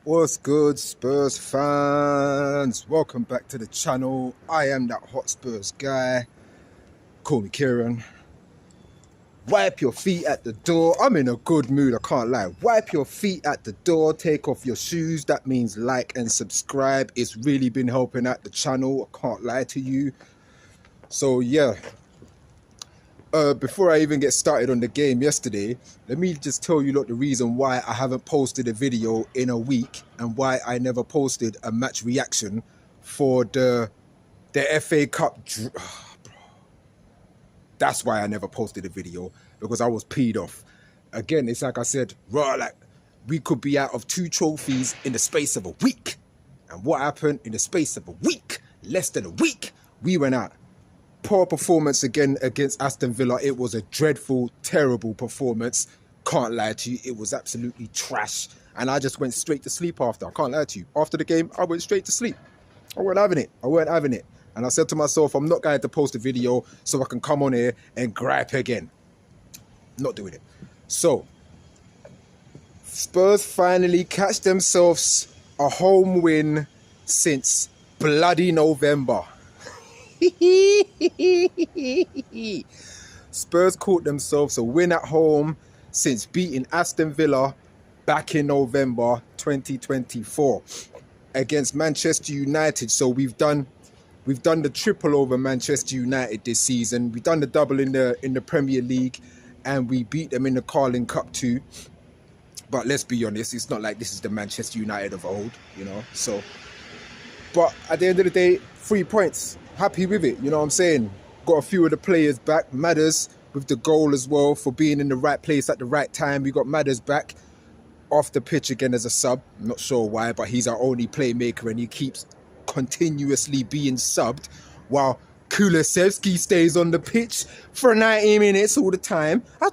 What's good, Spurs fans? Welcome back to the channel. I am that hot Spurs guy. Call me Kieran. Wipe your feet at the door. I'm in a good mood, I can't lie. Wipe your feet at the door. Take off your shoes. That means like and subscribe. It's really been helping out the channel. I can't lie to you. So yeah. Before I even get started on the game yesterday, let me just tell you the reason why I haven't posted a video in a week and why I never posted a match reaction for the FA Cup. That's why I never posted a video, because I was peed off. Again, it's like I said, like we could be out of 2 trophies in the space of a week. And what happened in the space of a week? Less than a week, we went out. Poor performance again against Aston Villa. It was a dreadful, terrible performance. Can't lie to you. It was absolutely trash. And I just went straight to sleep after. I can't lie to you. After the game, I went straight to sleep. I weren't having it. And I said to myself, I'm not going to post a video so I can come on here and gripe again. Not doing it. So, Spurs finally catch themselves a home win since bloody November. Spurs caught themselves a win at home since beating Aston Villa back in November 2024 against Manchester United. So we've done the triple over Manchester United this season. We've done the double in the Premier League, and we beat them in the Carling Cup too. But let's be honest, it's not like this is the Manchester United of old, you know. So, but at the end of the day, 3 points. Happy with it, you know what I'm saying? Got a few of the players back. Madders with the goal as well for being in the right place at the right time. We got Madders back off the pitch again as a sub. I'm not sure why, but he's our only playmaker and he keeps continuously being subbed while Kulusevski stays on the pitch for 90 minutes all the time. I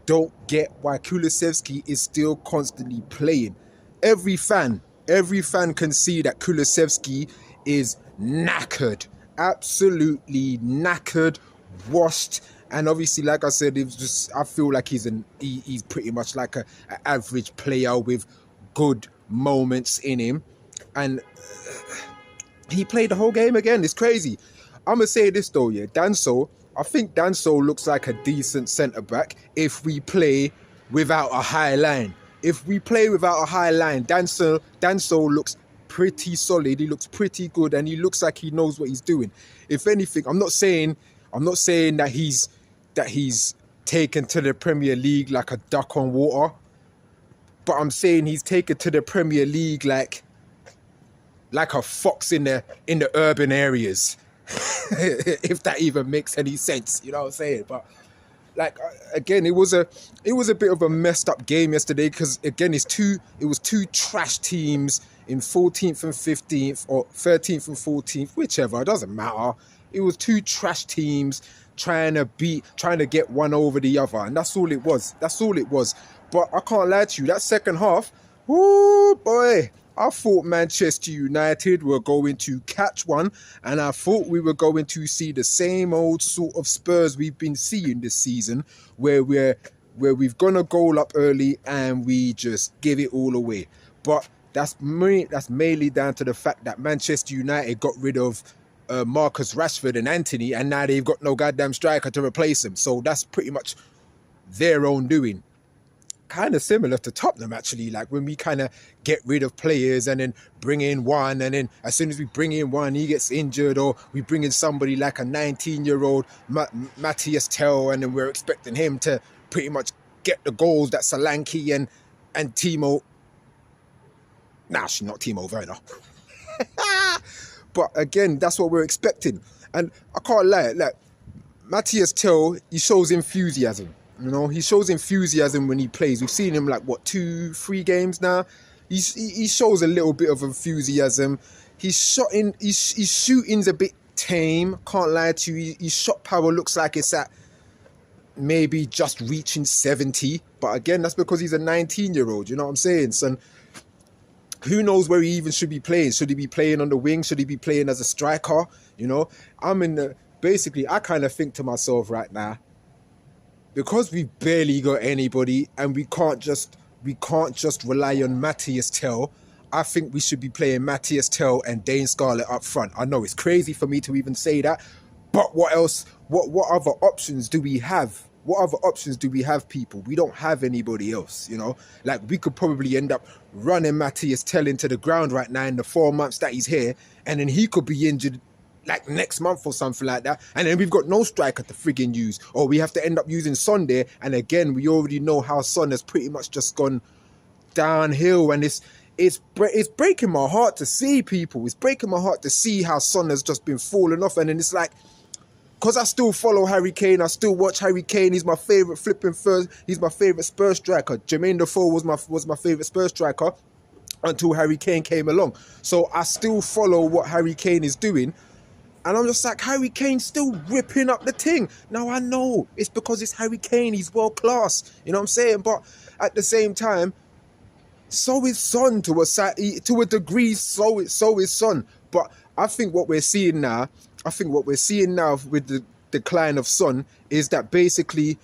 don't get why Kulusevski is still constantly playing. Every fan can see that Kulusevski is knackered, absolutely knackered, washed, and obviously, like I said, I feel like he's pretty much like an average player with good moments in him, and he played the whole game again. It's crazy. I'm gonna say this though, yeah, I think Danso looks like a decent centre back if we play without a high line. If we play without a high line, Danso looks pretty solid. He looks pretty good, and he looks like he knows what he's doing. If anything, I'm not saying that he's taken to the Premier League like a duck on water, but I'm saying he's taken to the Premier League like a fox in the urban areas. If that even makes any sense, you know what I'm saying? But like, again, it was a bit of a messed up game yesterday, because again, it was two trash teams in 14th and 15th, or 13th and 14th, whichever, it doesn't matter. It was 2 trash teams trying to get one over the other, and that's all it was. But I can't lie to you, that second half, whoo boy, I thought Manchester United were going to catch one, and I thought we were going to see the same old sort of Spurs we've been seeing this season, where we've gone a goal up early and we just give it all away. But that's mainly down to the fact that Manchester United got rid of Marcus Rashford and Anthony, and now they've got no goddamn striker to replace him. So that's pretty much their own doing. Kind of similar to Tottenham, actually, like when we kind of get rid of players and then bring in one, and then as soon as we bring in one, he gets injured, or we bring in somebody like a 19-year-old Matthias Tell, and then we're expecting him to pretty much get the goals that Solanke and Timo... Nah, she's not Timo Werner. But again, that's what we're expecting. And I can't lie, like, Matthias Tell, he shows enthusiasm. You know, he shows enthusiasm when he plays. We've seen him like, what, 2-3 games now? He shows a little bit of enthusiasm. His shooting's a bit tame, can't lie to you. His shot power looks like it's at maybe just reaching 70. But again, that's because he's a 19-year-old, you know what I'm saying? So who knows where he even should be playing? Should he be playing on the wing? Should he be playing as a striker? You know, basically, I kind of think to myself right now, because we've barely got anybody and we can't just we can't just rely on Matthias Tell. I think we should be playing Matthias Tell and Dane Scarlett up front. I know it's crazy for me to even say that, but what else? What other options do we have? What other options do we have, people? We don't have anybody else, you know? Like, we could probably end up running Matthias Tell into the ground right now in the 4 months that he's here, and then he could be injured like next month or something like that, and then we've got no striker to friggin' use, or we have to end up using Son there, and again, we already know how Son has pretty much just gone downhill, and it's breaking my heart to see, people. It's breaking my heart to see how Son has just been falling off, and then it's like, because I still follow Harry Kane, I still watch Harry Kane. He's my favourite he's my favourite Spurs striker. Jermaine Defoe was my favourite Spurs striker until Harry Kane came along. So I still follow what Harry Kane is doing. And I'm just like, Harry Kane's still ripping up the thing. Now, I know it's because it's Harry Kane. He's world class. You know what I'm saying? But at the same time, so is Son to a degree. So is Son. But I think what we're seeing now with the decline of Son is that basically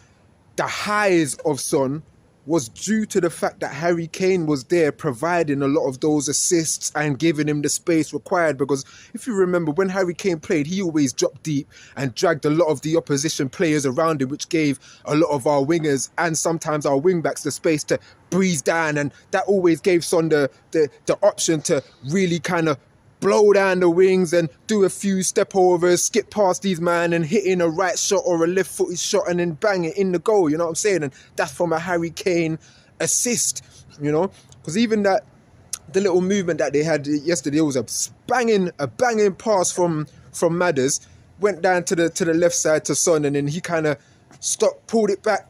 the highs of Son was due to the fact that Harry Kane was there providing a lot of those assists and giving him the space required. Because if you remember, when Harry Kane played, he always dropped deep and dragged a lot of the opposition players around him, which gave a lot of our wingers and sometimes our wing-backs the space to breeze down, and that always gave Son the option to really kind of blow down the wings and do a few step overs, skip past these man and hit in a right shot or a left footed shot and then bang it in the goal, you know what I'm saying? And that's from a Harry Kane assist, you know? Because even the little movement that they had yesterday was a banging pass from Madders, went down to the left side to Son, and then he kind of pulled it back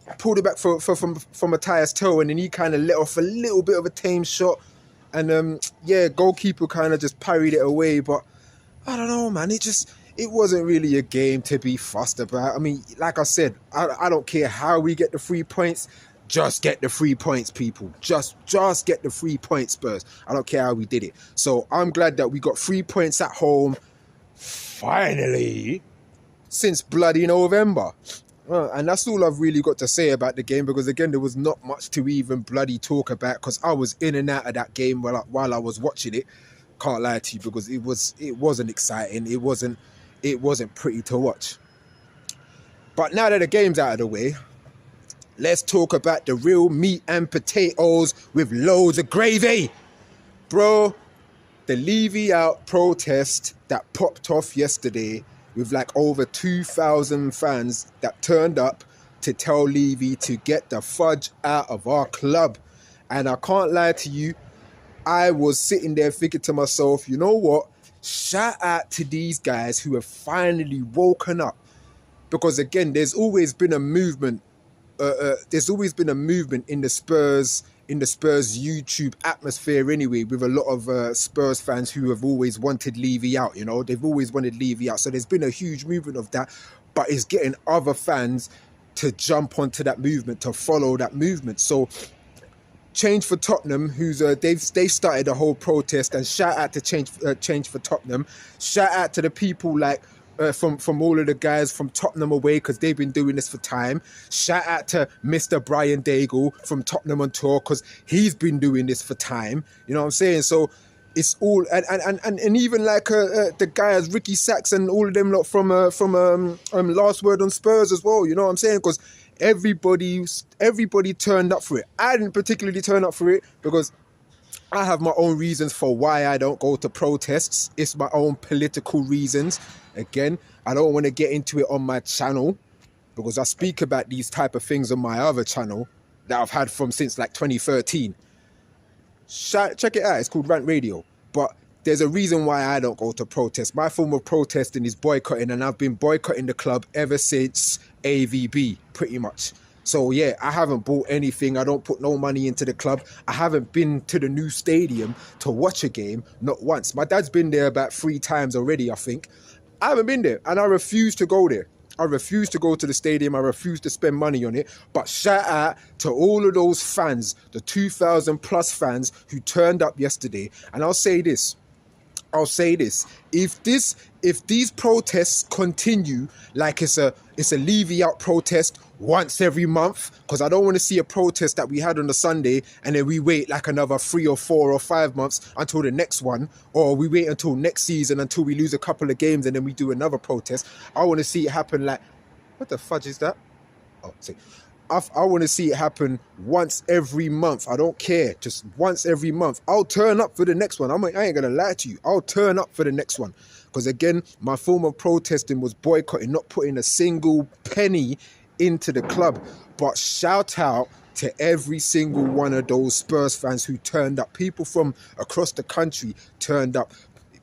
from Matthias Tell, and then he kind of let off a little bit of a tame shot. And goalkeeper kind of just parried it away. But I don't know, man. It wasn't really a game to be fussed about. I mean, like I said, I don't care how we get the 3 points. Just get the 3 points, people. Just get the 3 points, Spurs. I don't care how we did it. So I'm glad that we got 3 points at home, finally, since bloody November. And that's all I've really got to say about the game, because again, there was not much to even bloody talk about, because I was in and out of that game while I was watching it. Can't lie to you, because it wasn't exciting. It wasn't pretty to watch. But now that the game's out of the way, let's talk about the real meat and potatoes with loads of gravy. Bro, the Levy out protest that popped off yesterday, with like over 2,000 fans that turned up to tell Levy to get the fudge out of our club. And I can't lie to you, I was sitting there thinking to myself, you know what? Shout out to these guys who have finally woken up. Because again, there's always been a movement. There's always been a movement in the Spurs YouTube atmosphere anyway, with a lot of Spurs fans who have always wanted Levy out, you know. They've always wanted Levy out. So there's been a huge movement of that, but it's getting other fans to jump onto that movement, to follow that movement. So Change for Tottenham, who's they've started a whole protest, and shout out to Change for Tottenham. Shout out to the people like from all of the guys from Tottenham Away, because they've been doing this for time. Shout out to Mr. Brian Daigle from Tottenham on Tour, because he's been doing this for time. You know what I'm saying? So it's all, and even like the guys Ricky Sachs and all of them lot from Last Word on Spurs as well. You know what I'm saying? Because everybody turned up for it. I didn't particularly turn up for it because I have my own reasons for why I don't go to protests. It's my own political reasons. Again, I don't want to get into it on my channel, because I speak about these type of things on my other channel that I've had since like 2013. Check it out. It's called Rant Radio. But there's a reason why I don't go to protest. My form of protesting is boycotting, and I've been boycotting the club ever since AVB, pretty much. So yeah, I haven't bought anything. I don't put no money into the club. I haven't been to the new stadium to watch a game, not once. My dad's been there about 3 times already, I think. I haven't been there, and I refuse to go there. I refuse to go to the stadium. I refuse to spend money on it. But shout out to all of those fans, the 2,000 plus fans who turned up yesterday. And I'll say this, I'll say this: if these protests continue, like it's a levy out protest once every month, because I don't want to see a protest that we had on the Sunday and then we wait like another 3 or 4 or 5 months until the next one, or we wait until next season until we lose a couple of games and then we do another protest. I want to see it happen like, what the fudge is that? Oh, see. I want to see it happen once every month. I don't care. Just once every month. I'll turn up for the next one. I ain't going to lie to you. I'll turn up for the next one. Because again, my form of protesting was boycotting, not putting a single penny into the club. But shout out to every single one of those Spurs fans who turned up. People from across the country turned up.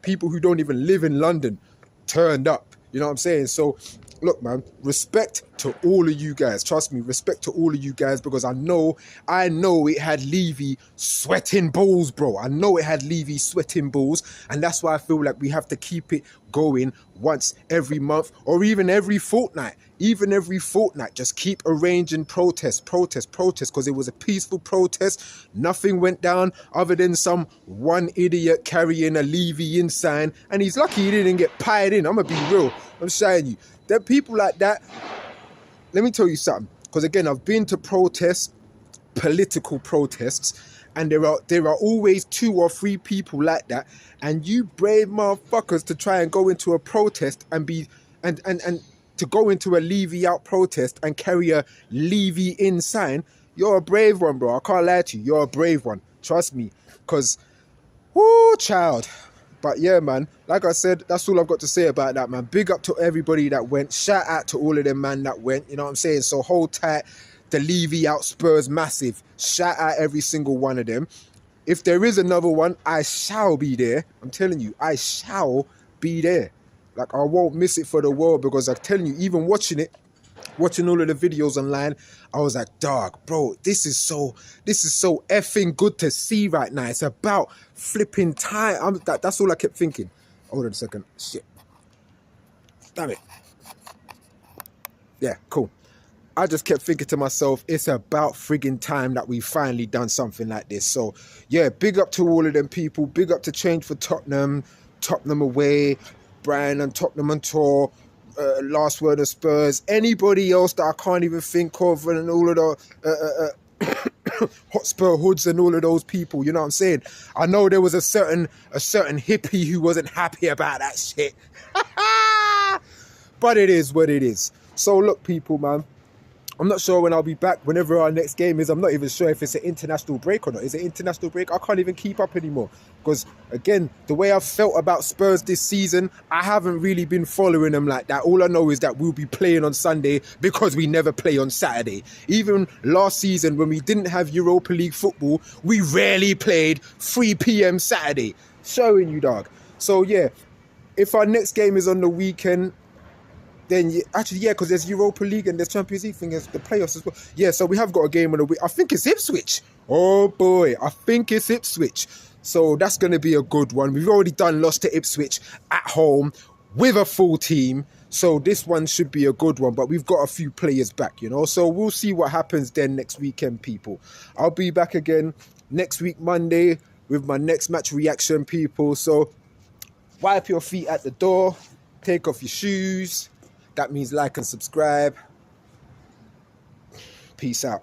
People who don't even live in London turned up. You know what I'm saying? So look, man, respect to all of you guys. Trust me, respect to all of you guys, because I know it had Levy sweating balls, bro. I know it had Levy sweating balls, and that's why I feel like we have to keep it going once every month, or even every fortnight. Even every fortnight, just keep arranging protest, because it was a peaceful protest. Nothing went down other than some one idiot carrying a Levy in sign, and he's lucky he didn't get pied in. I'm gonna be real. I'm saying you. There are people like that. Let me tell you something, because again, I've been to protests, political protests, and there are always 2 or 3 people like that, and you brave motherfuckers to try and go into a protest and be and to go into a Levy out protest and carry a Levy in sign. You're a brave one, bro. I can't lie to you. You're a brave one. Trust me, because whoo, child. But yeah, man, like I said, that's all I've got to say about that, man. Big up to everybody that went. Shout out to all of them, man, that went. You know what I'm saying? So hold tight. The Levy out Spurs massive. Shout out every single one of them. If there is another one, I shall be there. I'm telling you, I shall be there. Like, I won't miss it for the world, because I'm telling you, even watching all of the videos online, I was like, dog, bro, this is so effing good to see right now. It's about flipping time. That's all I kept thinking. Hold on a second. Shit. Damn it. Yeah, cool. I just kept thinking to myself, it's about frigging time that we finally done something like this. So, yeah, big up to all of them people. Big up to Change for Tottenham, Tottenham away, Brian and Tottenham on tour. Last word of Spurs, anybody else that I can't even think of, and all of the Hotspur hoods and all of those people, you know what I'm saying? I know there was a certain hippie who wasn't happy about that shit. But it is what it is. So look, people, man, I'm not sure when I'll be back, whenever our next game is. I'm not even sure if it's an international break or not. Is it international break? I can't even keep up anymore. Because, again, the way I've felt about Spurs this season, I haven't really been following them like that. All I know is that we'll be playing on Sunday because we never play on Saturday. Even last season, when we didn't have Europa League football, we rarely played 3 p.m. Saturday. Showing you, dog. So, yeah, if our next game is on the weekend, then actually, yeah, because there's Europa League and there's Champions League thing, there's the playoffs as well. Yeah, so we have got a game on the week. I think it's Ipswich. Oh boy, I think it's Ipswich. So that's going to be a good one. We've already lost to Ipswich at home with a full team. So this one should be a good one, but we've got a few players back, you know. So we'll see what happens then next weekend, people. I'll be back again next week, Monday, with my next match reaction, people. So wipe your feet at the door, take off your shoes. That means like and subscribe. Peace out.